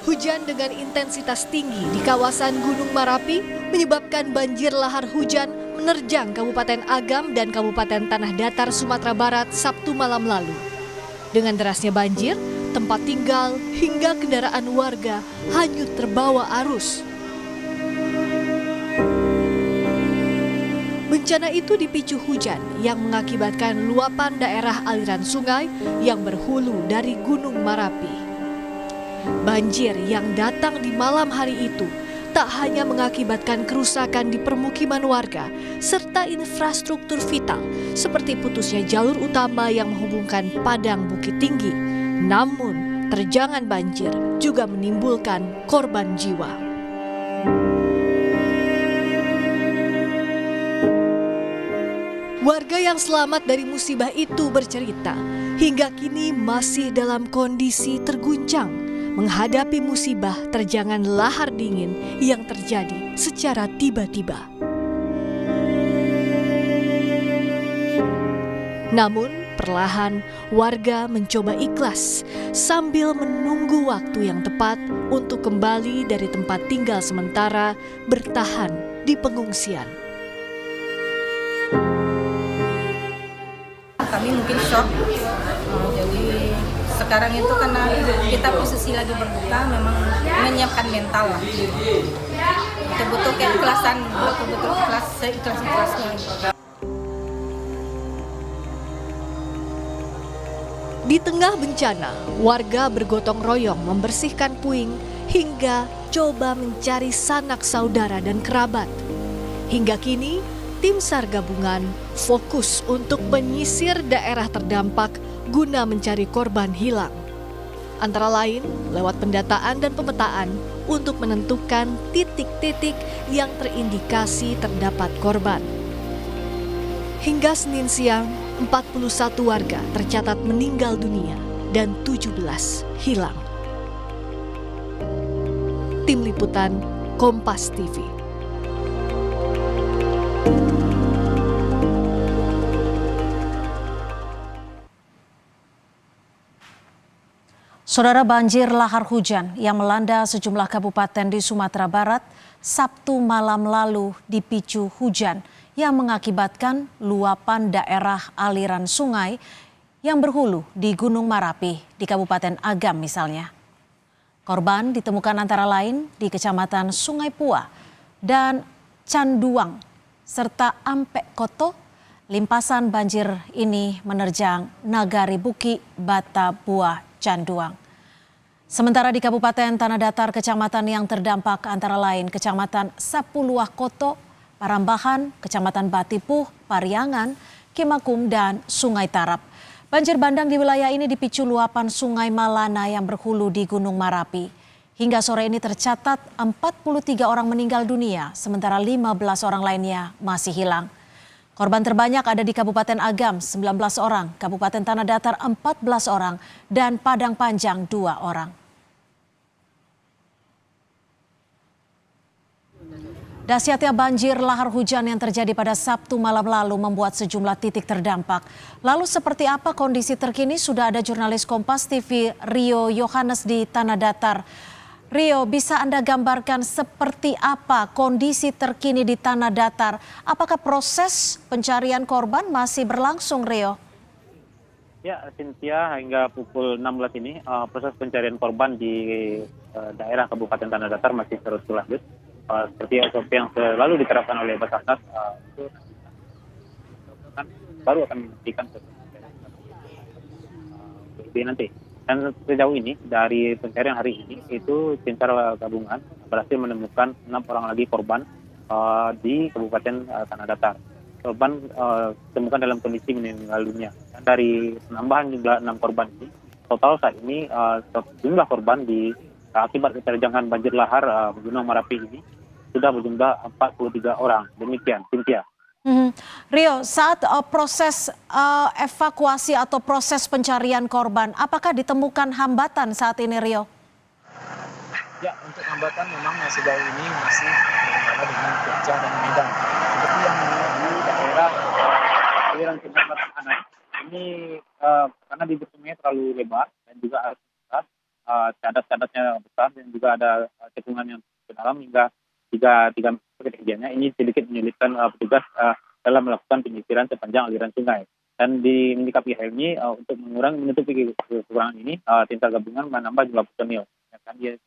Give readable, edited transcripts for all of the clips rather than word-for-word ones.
Hujan dengan intensitas tinggi di kawasan Gunung Marapi menyebabkan banjir lahar hujan menerjang Kabupaten Agam dan Kabupaten Tanah Datar, Sumatera Barat Sabtu malam lalu. Dengan derasnya banjir, tempat tinggal hingga kendaraan warga hanyut terbawa arus. Bencana itu dipicu hujan yang mengakibatkan luapan daerah aliran sungai yang berhulu dari Gunung Marapi. Banjir yang datang di malam hari itu tak hanya mengakibatkan kerusakan di permukiman warga serta infrastruktur vital seperti putusnya jalur utama yang menghubungkan Padang Bukit Tinggi, namun terjangan banjir juga menimbulkan korban jiwa. Warga yang selamat dari musibah itu bercerita, hingga kini masih dalam kondisi terguncang menghadapi musibah terjangan lahar dingin yang terjadi secara tiba-tiba. Namun, perlahan warga mencoba ikhlas sambil menunggu waktu yang tepat untuk kembali dari tempat tinggal sementara bertahan di pengungsian. Kami mungkin shock, jadi sekarang itu karena kita posisi lagi berduka, memang menyiapkan mental lah. Betul-betul keikhlasan, betul-betul ikhlas, seikhlas-ikhlasnya. Di tengah bencana, warga bergotong royong membersihkan puing hingga coba mencari sanak saudara dan kerabat. Hingga kini, tim SAR gabungan fokus untuk menyisir daerah terdampak guna mencari korban hilang. Antara lain lewat pendataan dan pemetaan untuk menentukan titik-titik yang terindikasi terdapat korban. Hingga Senin siang, 41 warga tercatat meninggal dunia dan 17 hilang. Tim Liputan Kompas TV. Saudara, banjir lahar hujan yang melanda sejumlah kabupaten di Sumatera Barat Sabtu malam lalu dipicu hujan yang mengakibatkan luapan daerah aliran sungai yang berhulu di Gunung Marapi di Kabupaten Agam misalnya. Korban ditemukan antara lain di Kecamatan Sungai Pua dan Canduang serta Ampek Koto. Limpasan banjir ini menerjang Nagari Buki, Bata Buah, Canduang. Sementara di Kabupaten Tanah Datar, kecamatan yang terdampak antara lain Kecamatan Sapuluah Koto, Parambahan, Kecamatan Batipuh, Pariangan, Kimakum, dan Sungai Tarap. Banjir bandang di wilayah ini dipicu luapan Sungai Malana yang berhulu di Gunung Marapi. Hingga sore ini tercatat 43 orang meninggal dunia, sementara 15 orang lainnya masih hilang. Korban terbanyak ada di Kabupaten Agam 19 orang, Kabupaten Tanah Datar 14 orang, dan Padang Panjang 2 orang. Dahsyatnya banjir lahar hujan yang terjadi pada Sabtu malam lalu membuat sejumlah titik terdampak. Lalu seperti apa kondisi terkini? Sudah ada jurnalis Kompas TV Rio Yohanes di Tanah Datar. Rio, bisa Anda gambarkan seperti apa kondisi terkini di Tanah Datar? Apakah proses pencarian korban masih berlangsung, Rio? Ya, Cynthia, hingga pukul 16 ini proses pencarian korban di daerah Kabupaten Tanah Datar masih terus berlanjut. Seperti SOP yang selalu diterapkan oleh Basarnas, itu baru akan membuktikan nanti. Dan sejauh ini dari pencarian hari ini itu tim SAR gabungan berhasil menemukan 6 orang lagi korban di Kabupaten Tanah Datar. Korban ditemukan dalam kondisi meninggal dunia. Dan dari penambahan jumlah 6 korban ini, total saat ini jumlah korban di akibat terjangan banjir lahar Gunung Marapi ini sudah berjumlah 43 orang. Demikian, Cynthia. Rio, saat proses evakuasi atau proses pencarian korban, apakah ditemukan hambatan saat ini, Rio? Ya, untuk hambatan memang sejauh ini masih berkendala dengan cuaca dan medan. Seperti yang di daerah aliran sungai Marapi ini karena bibir sungai terlalu lebar dan juga arus deras, cadat-cadatnya besar dan juga ada cekungan yang ke dalam hingga 3 meter ketinggiannya. Ini sedikit menyulitkan petugas dalam melakukan penyisiran sepanjang aliran sungai. Dan menyikapi hal ini untuk menutupi kekurangan ini, tim SAR gabungan menambah jumlah personil.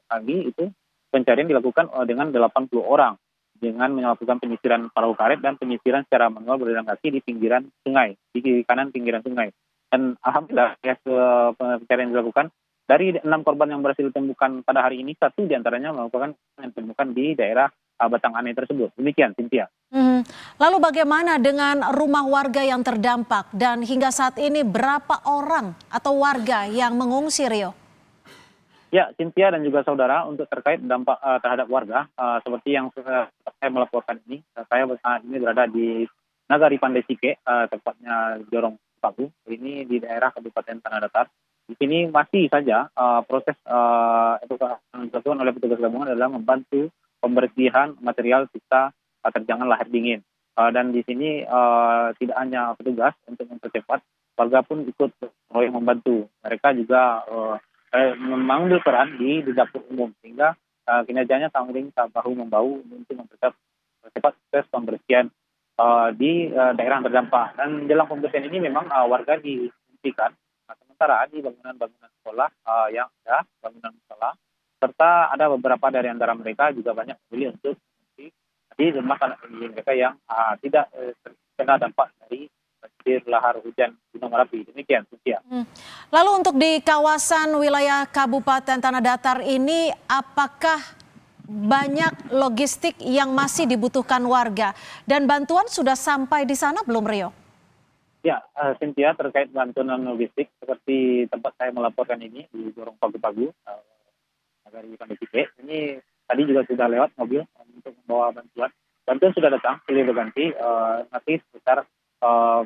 Pagi itu pencarian dilakukan dengan 80 orang dengan melakukan penyisiran perahu karet dan penyisiran secara manual berjalan kaki di pinggiran sungai, di kiri kanan pinggiran sungai. Dan alhamdulillah pencarian dilakukan. Dari 6 korban yang berhasil ditemukan pada hari ini, 1 diantaranya melakukan yang ditemukan di daerah Batang Anai tersebut. Demikian, Cynthia. Lalu bagaimana dengan rumah warga yang terdampak dan hingga saat ini berapa orang atau warga yang mengungsi, Rio? Ya, Cynthia dan juga saudara, untuk terkait dampak terhadap warga, seperti yang saya melaporkan ini, saya saat ini berada di Nagari Pandai Sike, tepatnya Jorong Pagu, ini di daerah Kabupaten Tanah Datar. Di sini masih saja proses yang dilakukan oleh petugas gabungan adalah membantu pembersihan material sisa terjangan lahar dingin. Dan di sini tidak hanya petugas untuk mempercepat, warga pun ikut membantu. Mereka juga mengambil peran di dapur umum sehingga kinerjanya saling bahu membahu untuk mempercepat proses pembersihan di daerah terdampak. Dan dalam pembersihan ini memang warga dihentikan sementara di bangunan-bangunan sekolah yang ada, bangunan sekolah, serta ada beberapa dari antara mereka juga banyak memilih untuk di rumah mereka yang tidak terkena dampak dari banjir lahar hujan Gunung Merapi. Demikian, Cynthia. Lalu untuk di kawasan wilayah Kabupaten Tanah Datar ini, apakah banyak logistik yang masih dibutuhkan warga dan bantuan sudah sampai di sana belum, Rio? Ya, Cynthia, terkait bantuan logistik seperti tempat saya melaporkan ini di Jorong Pagu-Pagu, dari Pandai Sike, ini tadi juga sudah lewat mobil untuk membawa bantuan. Bantuan sudah datang, silih berganti, masih sekitar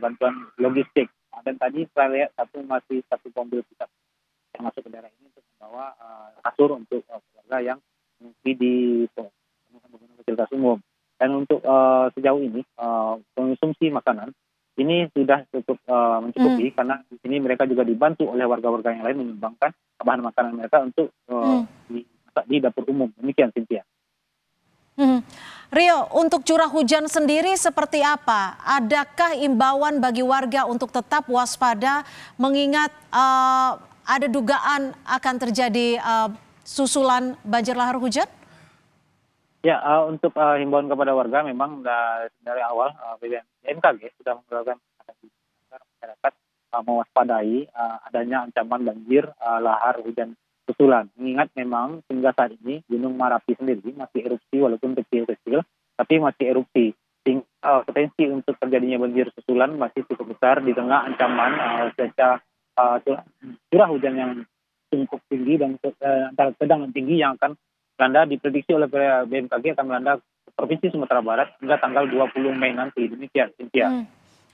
bantuan logistik. Dan tadi saya lihat masih satu mobil pickup yang masuk ke daerah ini untuk membawa kasur untuk keluarga yang mengungsi di bangunan fasilitas umum. Dan untuk sejauh ini konsumsi makanan ini sudah cukup mencukupi karena di sini mereka juga dibantu oleh warga-warga yang lain menyumbangkan bahan makanan mereka untuk di dapur umum. Demikian, Cynthia. Rio, untuk curah hujan sendiri seperti apa? Adakah imbauan bagi warga untuk tetap waspada mengingat ada dugaan akan terjadi susulan banjir lahar hujan? Ya, untuk himbauan kepada warga memang dari awal BMKG sudah melakukan masyarakat mewaspadai adanya ancaman banjir lahar hujan susulan. Mengingat memang hingga saat ini Gunung Merapi sendiri masih erupsi walaupun kecil-kecil, tapi masih erupsi. Sehingga potensi untuk terjadinya banjir susulan masih cukup besar di tengah ancaman curah hujan yang cukup tinggi dan antara sedang dan tinggi yang akan melanda, diprediksi oleh BMKG akan melanda Provinsi Sumatera Barat hingga tanggal 20 Mei nanti. Demikian, Cynthia.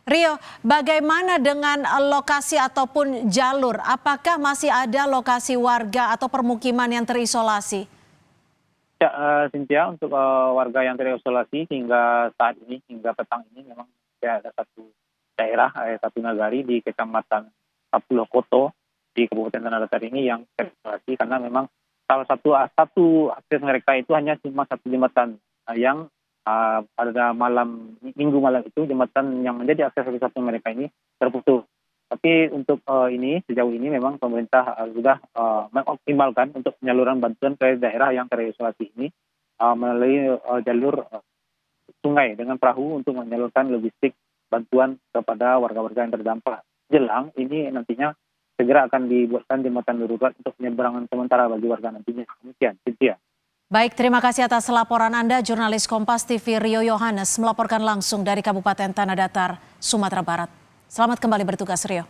Rio, bagaimana dengan lokasi ataupun jalur? Apakah masih ada lokasi warga atau permukiman yang terisolasi? Ya, Cynthia, untuk warga yang terisolasi hingga saat ini, hingga petang ini memang ada satu daerah, satu nagari di Kecamatan Kapulokoto di Kabupaten Tanah Datar ini yang terisolasi karena memang salah satu akses mereka itu hanya cuma satu jembatan yang pada minggu malam itu jembatan yang menjadi akses satu mereka ini terputus. Tapi untuk sejauh ini memang pemerintah sudah mengoptimalkan untuk penyaluran bantuan ke daerah yang terisolasi ini melalui jalur sungai dengan perahu untuk menyalurkan logistik bantuan kepada warga-warga yang terdampak. Jelang ini nantinya segera akan dibuatkan jembatan darurat untuk penyeberangan sementara bagi warga nantinya. Demikian, Cynthia. Baik, terima kasih atas laporan Anda, jurnalis Kompas TV Rio Yohanes melaporkan langsung dari Kabupaten Tanah Datar, Sumatera Barat. Selamat kembali bertugas, Rio.